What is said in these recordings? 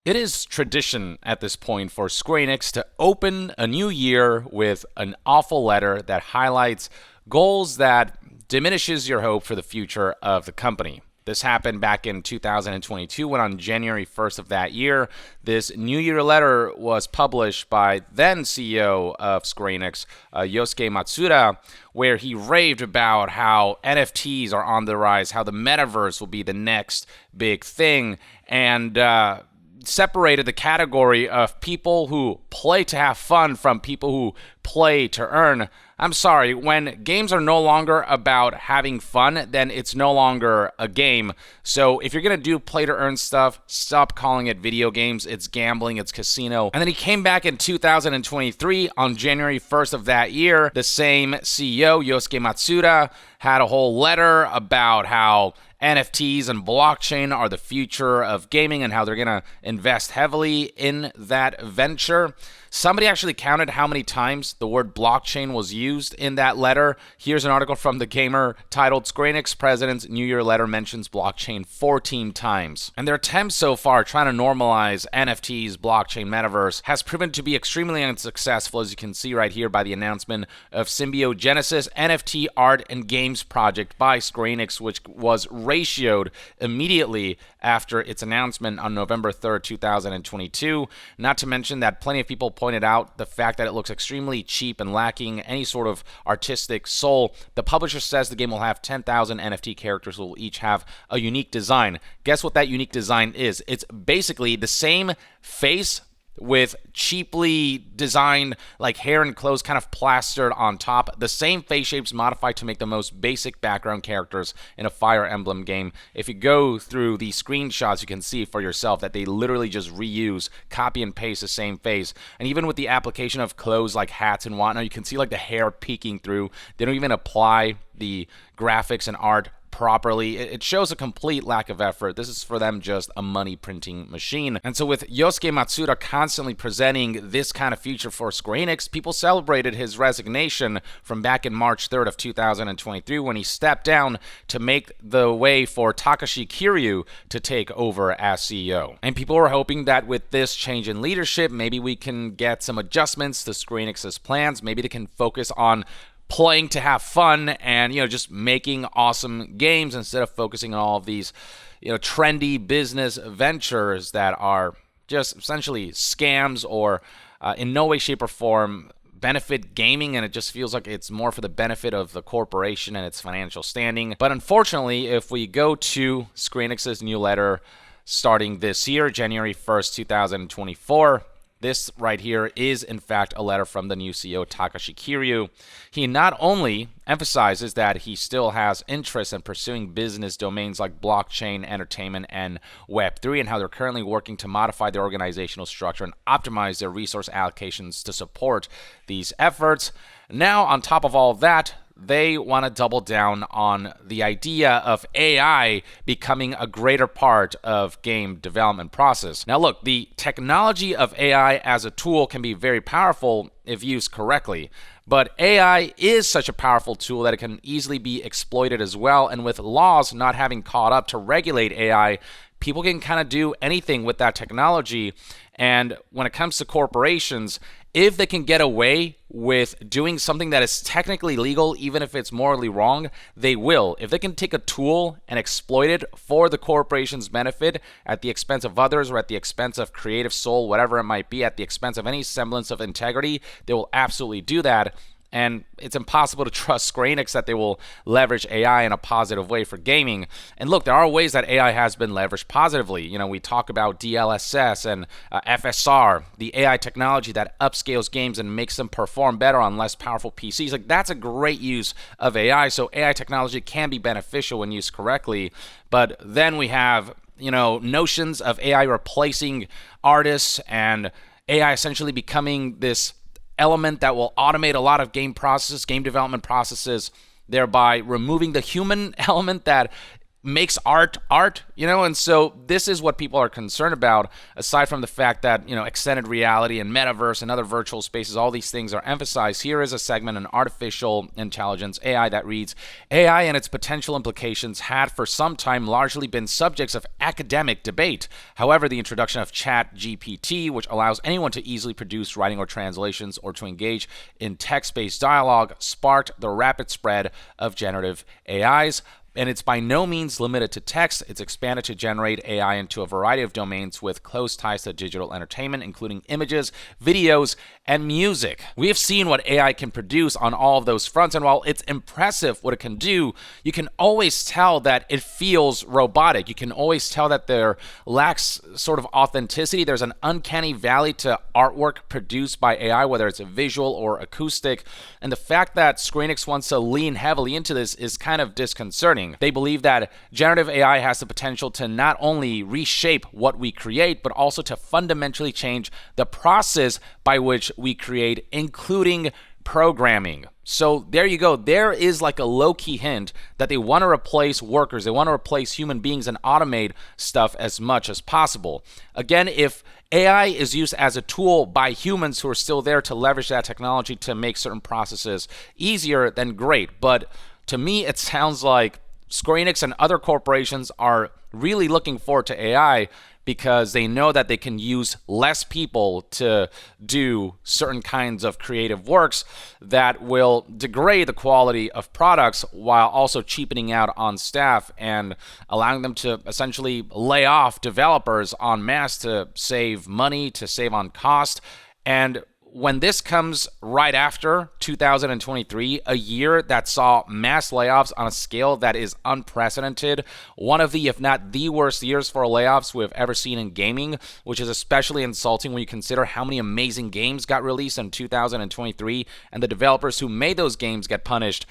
It is tradition at this point for Square Enix to open a new year with an awful letter that highlights goals that diminishes your hope for the future of the company. This happened back in 2022 when on January 1st of that year, this New Year letter was published by then CEO of Square Enix, Yosuke Matsuda, where he raved about how NFTs are on the rise, how the metaverse will be the next big thing, and separated the category of people who play to have fun from people who play to earn. I'm sorry, when games are no longer about having fun, then it's no longer a game. So if you're going to do play to earn stuff, stop calling it video games. It's gambling, it's casino. And then he came back in 2023 on January 1st of that year. The same CEO, Yosuke Matsuda, had a whole letter about how NFTs and blockchain are the future of gaming and how they're going to invest heavily in that venture. Somebody actually counted how many times the word blockchain was used in that letter. Here's an article from The Gamer titled Square Enix President's New Year Letter mentions blockchain 14 times. And their attempts so far trying to normalize NFTs, blockchain, metaverse has proven to be extremely unsuccessful, as you can see right here by the announcement of Symbiogenesis NFT art and games project by Square Enix, which was ratioed immediately after its announcement on November 3rd, 2022. Not to mention that plenty of people pointed out the fact that it looks extremely cheap and lacking any sort of artistic soul. The publisher says the game will have 10,000 NFT characters who will each have a unique design. Guess what that unique design is? It's basically the same face with cheaply designed like hair and clothes kind of plastered on top. The same face shapes modified to make the most basic background characters in a Fire Emblem game. If you go through the screenshots, you can see for yourself that they literally just reuse, copy and paste the same face. And even with the application of clothes like hats and whatnot, you can see like the hair peeking through. They don't even apply the graphics and art properly. It shows a complete lack of effort. This is for them just a money printing machine. And so with Yosuke Matsuda constantly presenting this kind of future for Square Enix, people celebrated his resignation from back in March 3rd of 2023 when he stepped down to make the way for Takashi Kiryu to take over as CEO. And people were hoping that with this change in leadership, maybe we can get some adjustments to Square Enix's plans. Maybe they can focus on playing to have fun and, just making awesome games instead of focusing on all of these, trendy business ventures that are just essentially scams or in no way, shape, or form benefit gaming, and it just feels like it's more for the benefit of the corporation and its financial standing. But unfortunately, if we go to Square Enix's new letter starting this year, January 1st, 2024, this right here is, in fact, a letter from the new CEO, Takashi Kiryu. He not only emphasizes that he still has interest in pursuing business domains like blockchain, entertainment, and Web3, and how they're currently working to modify their organizational structure and optimize their resource allocations to support these efforts. Now, on top of all of that, they want to double down on the idea of AI becoming a greater part of game development process. Now look, the technology of AI as a tool can be very powerful if used correctly, but AI is such a powerful tool that it can easily be exploited as well, and with laws not having caught up to regulate AI, people can kind of do anything with that technology. And when it comes to corporations, if they can get away with doing something that is technically legal, even if it's morally wrong, they will. If they can take a tool and exploit it for the corporation's benefit at the expense of others or at the expense of creative soul, whatever it might be, at the expense of any semblance of integrity, they will absolutely do that. And it's impossible to trust Square Enix that they will leverage AI in a positive way for gaming. And look, there are ways that AI has been leveraged positively. We talk about DLSS and FSR, the AI technology that upscales games and makes them perform better on less powerful PCs. Like, that's a great use of AI. So AI technology can be beneficial when used correctly. But then we have, notions of AI replacing artists and AI essentially becoming this element that will automate a lot of game development processes, thereby removing the human element that makes art, and so this is what people are concerned about, aside from the fact that, extended reality and metaverse and other virtual spaces, all these things are emphasized. Here is a segment on artificial intelligence, AI, that reads, AI and its potential implications had for some time largely been subjects of academic debate. However, the introduction of ChatGPT, which allows anyone to easily produce writing or translations or to engage in text-based dialogue, sparked the rapid spread of generative AIs. And it's by no means limited to text. It's expanded to generate AI into a variety of domains with close ties to digital entertainment, including images, videos, and music. We have seen what AI can produce on all of those fronts, and while it's impressive what it can do, you can always tell that it feels robotic. You can always tell that there lacks sort of authenticity. There's an uncanny valley to artwork produced by AI, whether it's a visual or acoustic, and the fact that ScreenX wants to lean heavily into this is kind of disconcerting. They believe that generative AI has the potential to not only reshape what we create, but also to fundamentally change the process by which we create, including programming. So there you go. There is like a low-key hint that they want to replace workers. They want to replace human beings and automate stuff as much as possible. Again, if AI is used as a tool by humans who are still there to leverage that technology to make certain processes easier, then great. But to me, it sounds like ScreenX and other corporations are really looking forward to AI because they know that they can use less people to do certain kinds of creative works that will degrade the quality of products while also cheapening out on staff and allowing them to essentially lay off developers en masse to save money, to save on cost. And when this comes right after 2023, a year that saw mass layoffs on a scale that is unprecedented, one of the, if not the worst years for layoffs we have ever seen in gaming, which is especially insulting when you consider how many amazing games got released in 2023 and the developers who made those games get punished.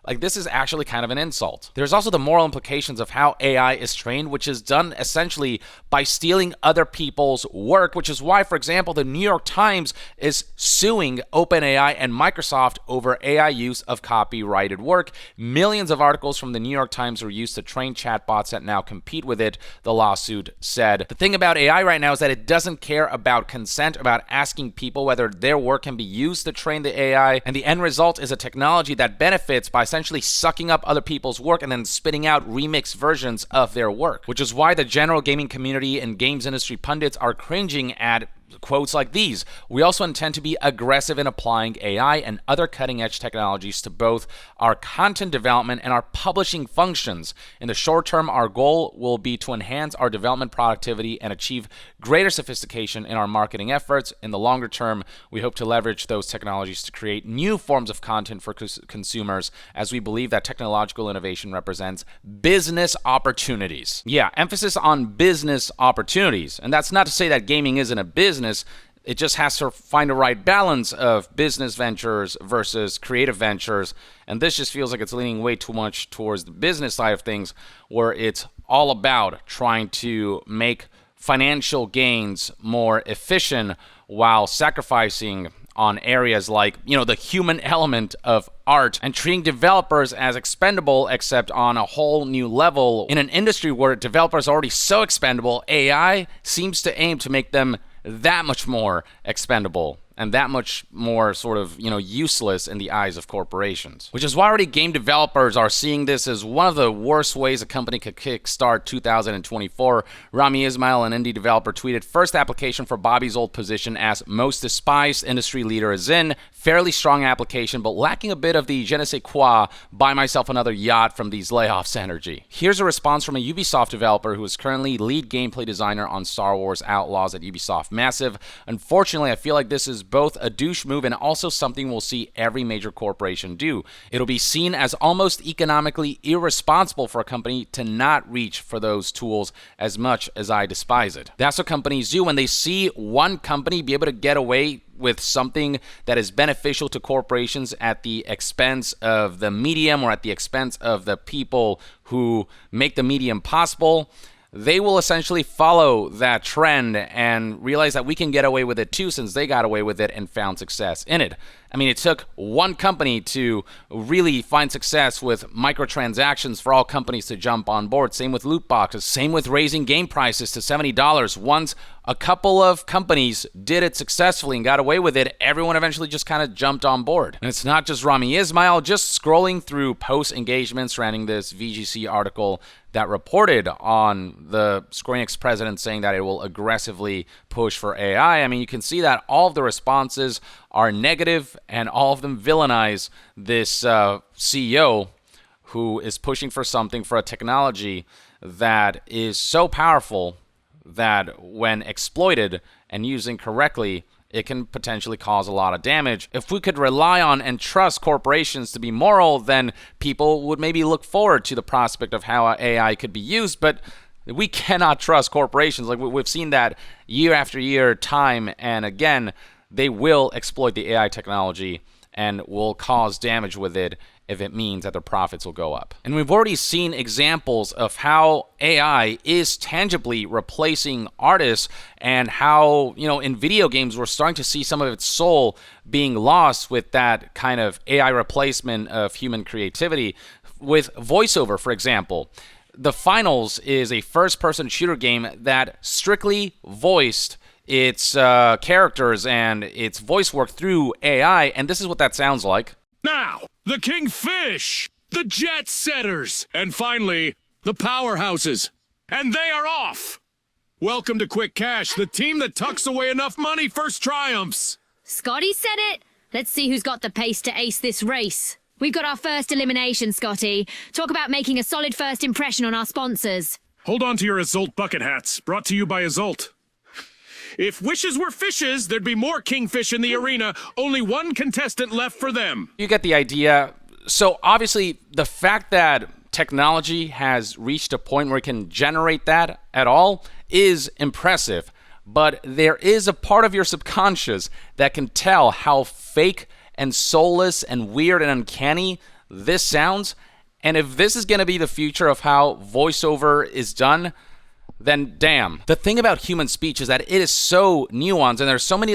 Like, this is actually kind of an insult. There's also the moral implications of how AI is trained, which is done essentially by stealing other people's work, which is why, for example, the New York Times is suing OpenAI and Microsoft over AI use of copyrighted work. Millions of articles from the New York Times were used to train chatbots that now compete with it, the lawsuit said. The thing about AI right now is that it doesn't care about consent, about asking people whether their work can be used to train the AI, and the end result is a technology that benefits by essentially sucking up other people's work and then spitting out remixed versions of their work, which is why the general gaming community and games industry pundits are cringing at quotes like these. We also intend to be aggressive in applying AI and other cutting-edge technologies to both our content development and our publishing functions. In the short term, our goal will be to enhance our development productivity and achieve greater sophistication in our marketing efforts. In the longer term, we hope to leverage those technologies to create new forms of content for consumers, as we believe that technological innovation represents business opportunities. Yeah, emphasis on business opportunities. And that's not to say that gaming isn't a business. It just has to find the right balance of business ventures versus creative ventures. And this just feels like it's leaning way too much towards the business side of things, where it's all about trying to make financial gains more efficient while sacrificing on areas like, the human element of art, and treating developers as expendable, except on a whole new level. In an industry where developers are already so expendable, AI seems to aim to make them that much more expendable and that much more sort of, useless in the eyes of corporations. Which is why already game developers are seeing this as one of the worst ways a company could kickstart 2024. Rami Ismail, an indie developer, tweeted, "First application for Bobby's old position as most despised industry leader is in. Fairly strong application, but lacking a bit of the je ne sais quoi, buy myself another yacht from these layoffs energy." Here's a response from a Ubisoft developer who is currently lead gameplay designer on Star Wars Outlaws at Ubisoft Massive. "Unfortunately, I feel like this is both a douche move and also something we'll see every major corporation do. It'll be seen as almost economically irresponsible for a company to not reach for those tools, as much as I despise it." That's what companies do when they see one company be able to get away with something that is beneficial to corporations at the expense of the medium or at the expense of the people who make the medium possible. They will essentially follow that trend and realize that we can get away with it too, since they got away with it and found success in it. I mean, it took one company to really find success with microtransactions for all companies to jump on board. Same with loot boxes. Same with raising game prices to $70. Once a couple of companies did it successfully and got away with it, everyone eventually just kind of jumped on board. And it's not just Rami Ismail. Just scrolling through post engagement surrounding this VGC article that reported on the Square Enix president saying that it will aggressively push for AI. I mean, you can see that all of the responses are negative and all of them villainize this CEO who is pushing for something, for a technology that is so powerful that when exploited and used incorrectly, it can potentially cause a lot of damage. If we could rely on and trust corporations to be moral, then people would maybe look forward to the prospect of how AI could be used, but we cannot trust corporations. Like, we've seen that year after year, time and again. They will exploit the AI technology and will cause damage with it if it means that their profits will go up. And we've already seen examples of how AI is tangibly replacing artists and how, in video games, we're starting to see some of its soul being lost with that kind of AI replacement of human creativity. With voiceover, for example, The Finals is a first-person shooter game that strictly voiced its characters and its voice work through AI, and this is what that sounds like. Now, the Kingfish, the Jet Setters, and finally, the Powerhouses. And they are off! Welcome to Quick Cash, the team that tucks away enough money first triumphs. Scotty said it. Let's see who's got the pace to ace this race. We've got our first elimination, Scotty. Talk about making a solid first impression on our sponsors. Hold on to your Azult bucket hats, brought to you by Azult. If wishes were fishes, there'd be more kingfish in the arena. Only one contestant left for them. You get the idea. So obviously, the fact that technology has reached a point where it can generate that at all is impressive. But there is a part of your subconscious that can tell how fake and soulless and weird and uncanny this sounds. And if this is going to be the future of how voiceover is done, then damn. The thing about human speech is that it is so nuanced and there's so many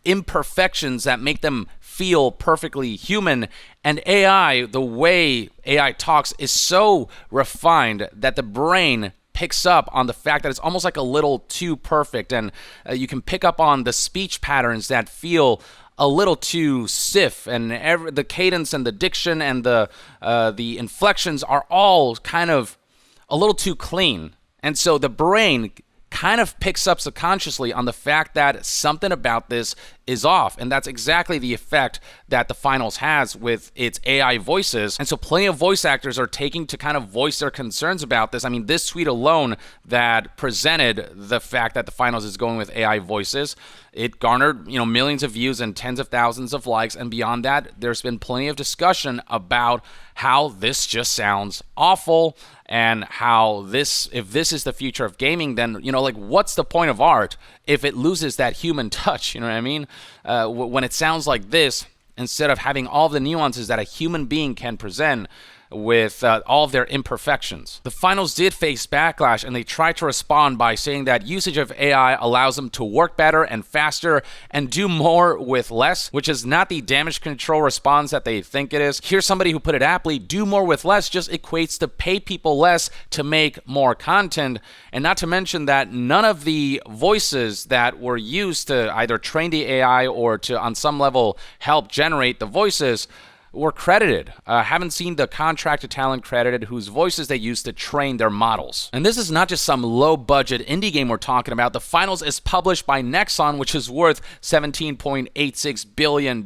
imperfections that make them feel perfectly human. And AI, the way AI talks, is so refined that the brain picks up on the fact that it's almost like a little too perfect, and you can pick up on the speech patterns that feel a little too stiff, and the cadence and the diction and the inflections are all kind of a little too clean. And so the brain kind of picks up subconsciously on the fact that something about this is off. And that's exactly the effect that The Finals has with its AI voices. And so plenty of voice actors are taking to kind of voice their concerns about this. I mean, this tweet alone that presented the fact that The Finals is going with AI voices, it garnered, millions of views and tens of thousands of likes. And beyond that, there's been plenty of discussion about how this just sounds awful and how if this is the future of gaming, then, what's the point of art if it loses that human touch? You know what I mean? When it sounds like this, instead of having all the nuances that a human being can present with all of their imperfections. The Finals did face backlash, and they tried to respond by saying that usage of AI allows them to work better and faster and do more with less, which is not the damage control response that they think it is. Here's somebody who put it aptly: do more with less just equates to pay people less to make more content. And not to mention that none of the voices that were used to either train the AI or to on some level help generate the voices were credited. Haven't seen the contracted talent credited whose voices they used to train their models. And this is not just some low-budget indie game we're talking about. The Finals is published by Nexon, which is worth $17.86 billion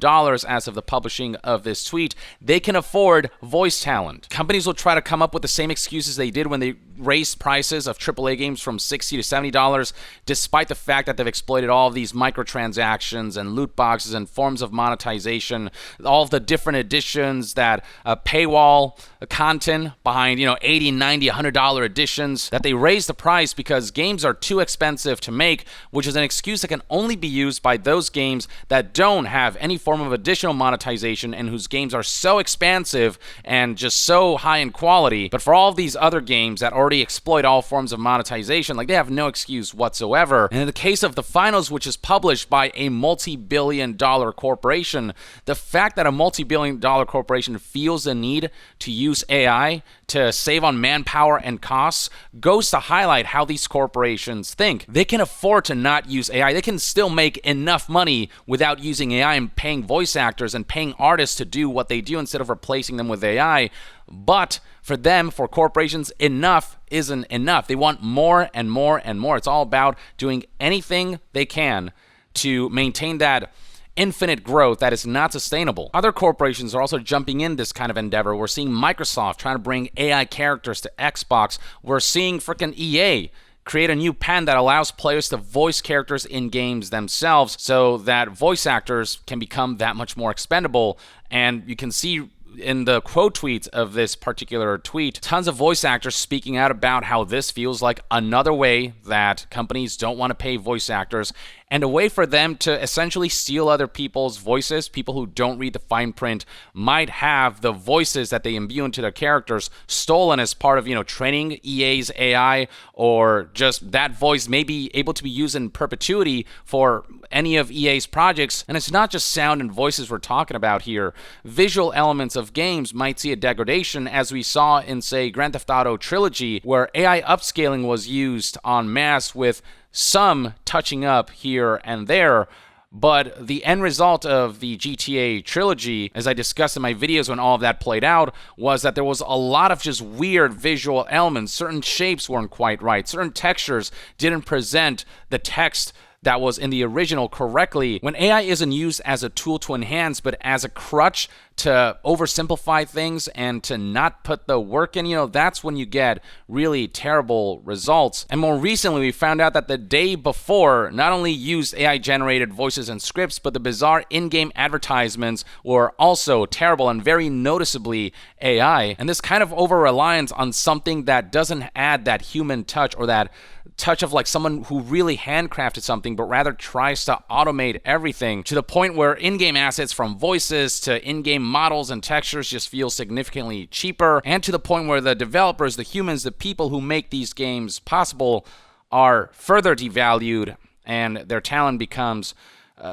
as of the publishing of this tweet. They can afford voice talent. Companies will try to come up with the same excuses they did when they raised prices of AAA games from $60 to $70, despite the fact that they've exploited all of these microtransactions and loot boxes and forms of monetization, all of the different editions that paywall content behind, $80, $90, $100 editions, that they raise the price because games are too expensive to make, which is an excuse that can only be used by those games that don't have any form of additional monetization and whose games are so expansive and just so high in quality. But for all of these other games that already exploit all forms of monetization. Like, they have no excuse whatsoever. And in the case of the finals, which is published by a multi-billion-dollar corporation, the fact that a multi-billion-dollar corporation feels the need to use AI to save on manpower and costs goes to highlight how these corporations think. They can afford to not use AI. They can still make enough money without using AI and paying voice actors and paying artists to do what they do instead of replacing them with AI. But for them, for corporations, enough isn't enough. They want more and more and more. It's all about doing anything they can to maintain that infinite growth that is not sustainable. Other corporations are also jumping in this kind of endeavor. We're seeing Microsoft trying to bring AI characters to Xbox. We're seeing freaking EA create a new pen that allows players to voice characters in games themselves so that voice actors can become that much more expendable. And you can see in the quote tweets of this particular tweet, tons of voice actors speaking out about how this feels like another way that companies don't want to pay voice actors and a way for them to essentially steal other people's voices. People who don't read the fine print might have the voices that they imbue into their characters stolen as part of, training EA's AI, or just that voice may be able to be used in perpetuity for any of EA's projects. And it's not just sound and voices we're talking about here. Visual elements of games might see a degradation, as we saw in, say, Grand Theft Auto Trilogy, where AI upscaling was used en masse with some touching up here and there. But the end result of the GTA trilogy, as I discussed in my videos when all of that played out, was that there was a lot of just weird visual elements. Certain shapes weren't quite right. Certain textures didn't present the text that was in the original correctly. When AI isn't used as a tool to enhance, but as a crutch to oversimplify things and to not put the work in, that's when you get really terrible results. And more recently, we found out that the day before not only used AI-generated voices and scripts, but the bizarre in-game advertisements were also terrible and very noticeably AI. And this kind of over-reliance on something that doesn't add that human touch, or that touch of like someone who really handcrafted something, but rather tries to automate everything, to the point where in-game assets, from voices to in-game models and textures, just feel significantly cheaper, and to the point where the developers, the humans, the people who make these games possible are further devalued, and their talent becomes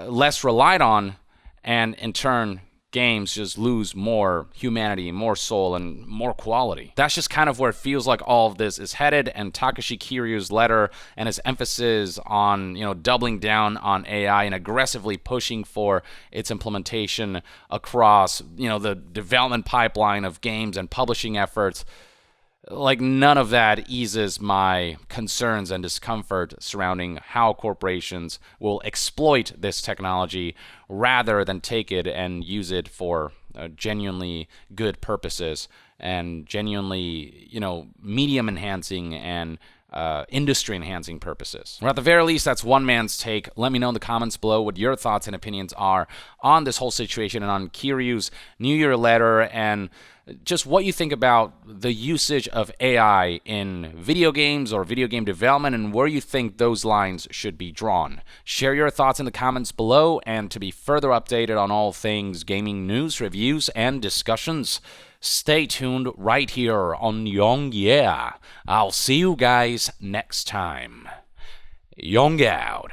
less relied on, and in turn games just lose more humanity, more soul, and more quality. That's just kind of where it feels like all of this is headed, and Takashi Kiryu's letter and his emphasis on, doubling down on AI and aggressively pushing for its implementation across, the development pipeline of games and publishing efforts. Like, none of that eases my concerns and discomfort surrounding how corporations will exploit this technology rather than take it and use it for genuinely good purposes and genuinely, medium enhancing and industry enhancing purposes. Or at the very least, that's one man's take. Let me know in the comments below what your thoughts and opinions are on this whole situation and on Kiryu's New Year letter, and just what you think about the usage of AI in video games or video game development, and where you think those lines should be drawn. Share your thoughts in the comments below, and to be further updated on all things gaming news, reviews, and discussions, stay tuned right here on Young Yeah. I'll see you guys next time. Young out.